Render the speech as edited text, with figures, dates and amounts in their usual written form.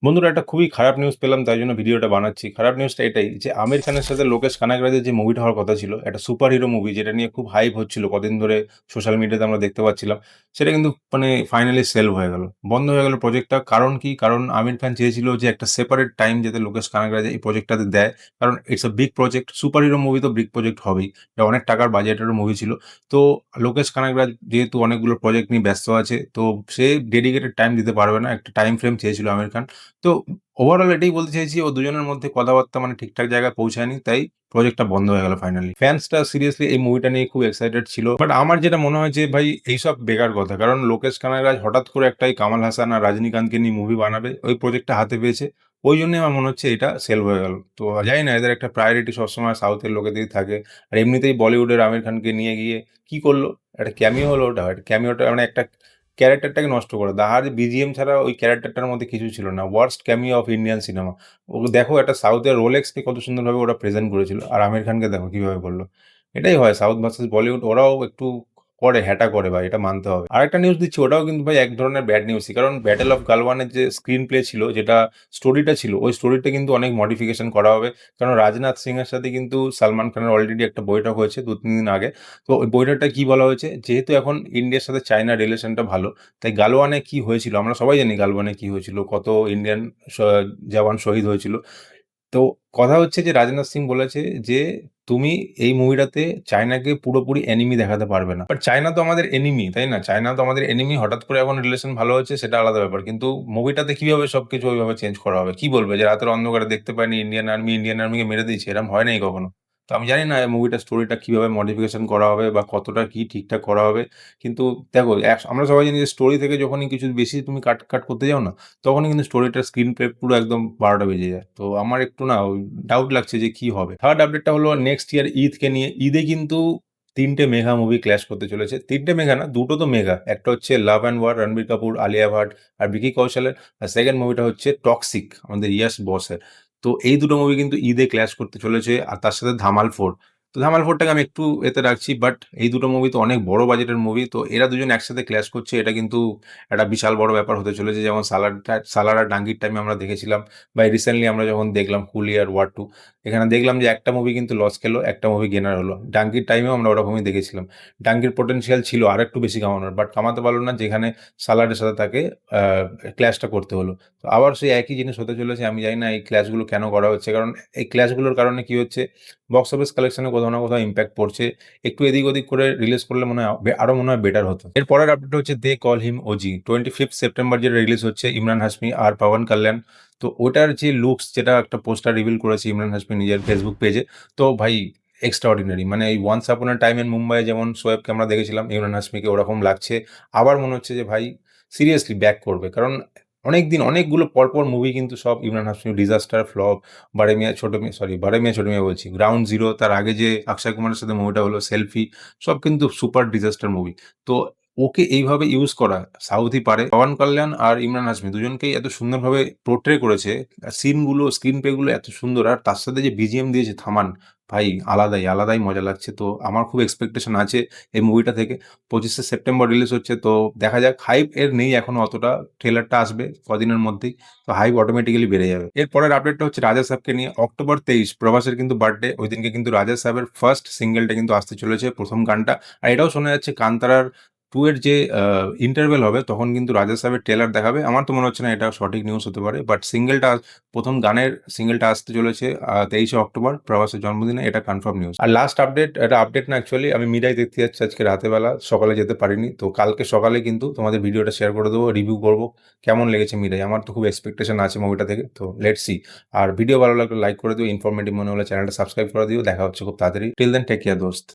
বন্ধুরা একটা খুবই খারাপ নিউজ পেলাম তাই জন্য ভিডিওটা বানাচ্ছি। খারাপ নিউজটা এটাই যে আমির খানের সাথে লোকেশ কানাগড়াদের যে মুভিটা হওয়ার কথা ছিল, একটা সুপার হিরো মুভি যেটা নিয়ে খুব হাইপ হচ্ছিল কদিন ধরে সোশ্যাল মিডিয়াতে আমরা দেখতে পাচ্ছিলাম। সেটা কিন্তু মানে ফাইনালি সেলভ হয়ে গেল। বন্ধ হয়ে গেল প্রজেক্টটা। কারণ কি? কারণ আমির খান চেয়েছিল যে একটা সেপারেট টাইম যাতে লোকেশ কানাগড়া এই প্রজেক্টটাতে দেয়। কারণ it's a big project. Super hero movie তো বিগ প্রজেক্ট হবেই। এটা অনেক টাকার বাজেটেরও মুভি ছিল। তো লোকেশ কানাগড়া যেহেতু অনেকগুলো প্রজেক্ট নিয়ে ব্যস্ত আছে, তো সে ডেডিকেটেড টাইম দিতে পারবে না। একটা টাইম ফ্রেম চেয়েছিল আমির খান। তো ওভারঅল এটাই বলতে চাইছি ও দুজনের মধ্যে কথাবার্তা মানে ঠিকঠাক জায়গায় পৌঁছায়নি। তাই প্রজেক্টটা বন্ধ হয়ে গেল ফাইনালি। ফ্যান্সরা সিরিয়াসলি এই মুভিটা নিয়ে খুব এক্সাইটেড ছিল। বাট আমার যেটা মনে হয় যে ভাই এইসব বেকার কথা। কারণ লোকেশ কানাগড়া হঠাৎ করে একটা এই কামাল হাসান আর রজনীকান্তকে নিয়ে মুভি বানাবে। ওই প্রজেক্টটা হাতে পেয়েছে। ওইজন্যই আমার মনে হচ্ছে এটা সেলভ হয়ে গেল। তো জানি না এদের একটা প্রায়োরিটি সবসময় সাউথের লোকেদেরই থাকে। আর এমনিতেই বলিউডের আমির খানকে নিয়ে গিয়ে কি করলো? একটা ক্যামিও হলো ওটা। ক্যামিওটা মানে একটা ক্যারেক্টারটাকে নষ্ট করে দেয়। আর বিজিএম ছাড়া ওই ক্যারেক্টারটার মধ্যে কিছু ছিল না। Worst cameo of Indian cinema. Okay দেখো একটা সাউথের রোলেক্সকে কত সুন্দরভাবে ওরা প্রেজেন্ট করেছিল। আর আমির খানকে দেখো কিভাবে করল। এটাই হয় সাউথ ভার্সাস বলিউড। ওরাও একটু করে, হ্যাটা করে ভাই, এটা মানতে হবে। আরেকটা নিউজ দিচ্ছি, ওটাও কিন্তু ভাই এক ধরনের ব্যাড নিউজই। কারণ ব্যাটেল অফ গালওয়ানের যে স্ক্রিন প্লে ছিল, যেটা স্টোরিটা ছিল, ওই স্টোরিটা কিন্তু অনেক মডিফিকেশন করা হবে। কারণ রাজনাথ সিং এর সাথে কিন্তু সালমান খানের অলরেডি একটা বৈঠক হয়েছে ২-৩ দিন আগে। তো ওই বৈঠকটা কি বলা হয়েছে? যেহেতু এখন ইন্ডিয়ার সাথে চায়নার রিলেশনটা ভালো, তাই গালওয়ানে কি হয়েছিল? আমরা সবাই জানি গালওয়ানে কি হয়েছিল। কত ইন্ডিয়ান স জওয়ান শহীদ হয়েছিল। তো কথা হচ্ছে যে রাজনাথ সিং বলেছে যে, "তুমি এই মুভিটাতে চায়নাকে পুরোপুরি এনিমি দেখাতে পারবে না।" বাট চায়না তো আমাদের এনিমি, তাই না? চায়না তো আমাদের এনিমি। হঠাৎ করে এখন রিলেশন ভালো হচ্ছে সেটা আলাদা ব্যাপার। কিন্তু মুভিটাতে কিভাবে সবকিছু ওইভাবে চেঞ্জ করা হবে? কি বলবে? যে রাতের অন্ধকারে দেখতে পায়নি ইন্ডিয়ান আর্মিকে মেরে দিয়েছে। এরকম হয় নাই কখনো। তো আমি জানি না এই মুভিটার স্টোরিটা কিভাবে মডিফিকেশন করা হবে বা কতটা কি ঠিকঠাক করা হবে। কিন্তু দেখো আমরা সবাই জানি যে স্টোরি থেকে যখনই কিছু বেশি তুমি কাট করতে যাও না, তখনই কিন্তু স্টোরিটার স্ক্রিন প্লে পুরো একদম ১২টা বেজে যায়। তো আমার একটু না ওই ডাউট লাগছে যে কি হবে? থার্ড আপডেটটা হলো নেক্সট ইয়ার ঈদকে নিয়ে। ঈদে কিন্তু ৩ টে মেগা মুভি ক্ল্যাশ করতে চলেছে। ৩ টে মেগা না, ২ টো তো মেগা। একটা হচ্ছে 'love and war' Ranbir Kapoor, Alia Bhatt আর ভিকি কৌশলের। আর সেকেন্ড মুভিটা হচ্ছে 'টক্সিক' আমাদের ইয়াশ বসের। তো এই দুটো মুভি কিন্তু ঈদে ক্ল্যাশ করতে চলেছে। আর তার সাথে 'ধামাল 4'। তো 'ধামাল 4' টাকে আমি একটু এতে রাখছি। বাট এই দুটো মুভি তো অনেক বড় বাজেটের মুভি। তো এরা দুজন একসাথে ক্ল্যাশ করছে, এটা কিন্তু একটা বিশাল বড় ব্যাপার হতে চলেছে। যেমন 'সালার' আর 'ডাঙ্গির' টাইমে আমরা দেখেছিলাম, বা রিসেন্টলি আমরা যখন দেখলাম 'কুলি' আর 'ওয়ার 2'। এখানে দেখলাম যে একটা মুভি কিন্তু লস খেলো, একটা মুভি গেনার হলো। 'ডাঙ্গির' টাইমেও আমরা ওরকমই দেখেছিলাম। 'ডাঙ্গির' পটেনশিয়াল ছিল আরেকটু বেশি কামানোর, বাট কামাতে পারল না, যেখানে 'সালারের' সাথে তাকে আ ক্ল্যাশটা করতে হলো। তো আবার সেই একই জিনিস হতে চলেছে। আমি জানি না এই ক্ল্যাশগুলো কেন করা হচ্ছে? কারণ এই ক্ল্যাশগুলোর কারণে কি হচ্ছে? বক্স অফিস কালেকশনে কোথাও না কোথাও ইমপ্যাক্ট পড়ছে। একটু এদিক ওদিক করে রিলিজ করলে মনে হয় আরো মনে হয় বেটার হতো। এর পরের আপডেট হচ্ছে 'they call him OG'. 25th September যেটা রিলিজ হচ্ছে, ইমরান হাশমি আর পাওয়ান কাল্যাণ। তো ওটার যে লুকস, যেটা একটা পোস্টার রিভিল করেছে ইমরান হাশমি নিজের ফেসবুক পেজে। তো ভাই এক্সট্রাঅর্ডিনারি। মানে এই 'once upon a time in Mumbai' যেমন শোয়েবকে আমরা দেখেছিলাম, ইমরান হাশমিকে ওরকম লাগছে। আবার মনে হচ্ছে যে ভাই সিরিয়াসলি ব্যাক করবে। কারণ অনেকদিন অনেকগুলো পরপর মুভি কিন্তু সব ইমরান হাশমি, 'ডিজাস্টার', 'ফ্লপ', 'বারে মিয়াঁ ছোট মিয়াঁ' বলছি, 'গ্রাউন্ড জিরো', তার আগে যে অক্ষয় কুমারের সাথে মুভিটা হলো 'সেলফি', সব কিন্তু সুপার ডিজাস্টার মুভি। তো ওকে এইভাবে ইউজ করা সাউথই পারে। পবন কল্যাণ আর ইমরান হাশমি দুজনকেই এত সুন্দরভাবে পোর্ট্রে করেছে। সিনগুলো, স্ক্রিন প্লে গুলো এত সুন্দর। আর তার সাথে যে বিজিএম দিয়েছে থামান, ভাই আলাদাই মজা লাগছে। তো আমার খুব এক্সপেকটেশন আছে এই মুভিটা থেকে। 25শে সেপ্টেম্বর রিলিজ হচ্ছে, তো দেখা যাক। হাইপ এর নেই এখনো অতটা। ট্রেলারটা আসবে কদিনের মধ্যেই। তো হাইপ অটোমেটিক্যালি বেড়ে যাবে। এর পরের আপডেটটা হচ্ছে রাজা সাবকে নিয়ে। অক্টোবর 23 প্রভাসের কিন্তু বার্থডে। ওইদিনকে কিন্তু রাজা সাবের ফার্স্ট সিঙ্গেলটা কিন্তু আসতে চলেছে, ১ম গানটা। আর এটাও শোনা যাচ্ছে 'কান্তারার 2' এর যে ইন্টারভ্যাল হবে, তখন কিন্তু রাজা সাবের ট্রেলার দেখাবে। আমার তো মনে হচ্ছে না এটা সঠিক নিউজ হতে পারে। বাট সিঙ্গেলটা, ১ম গানের সিঙ্গেলটা আসতে চলেছে ২৩শে অক্টোবর প্রভাসের জন্মদিনে। এটা কনফার্ম নিউজ। আর লাস্ট আপডেট, এটা আপডেট না অ্যাকচুয়ালি, আমি 'মিরাই' দেখতে যাচ্ছি আজকে রাতের বেলা। সকালে যেতে পারিনি। তো কালকে সকালে কিন্তু তোমাদের ভিডিওটা শেয়ার করে দেবো, রিভিউ করব। কেমন লেগেছে 'মিরাই'? আমার তো খুব এক্সপেকটেশন আছে মুভিটা থেকে। তো লেটস সি। আর ভিডিও ভালো লাগলে লাইক করে দিও। ইনফরমেটিভ মনে হলে চ্যানেলটা সাবস্ক্রাইব করে দিও। দেখা হচ্ছে খুব তাড়াতাড়ি। টিল দেন টেক কেয়ার দোস্ত।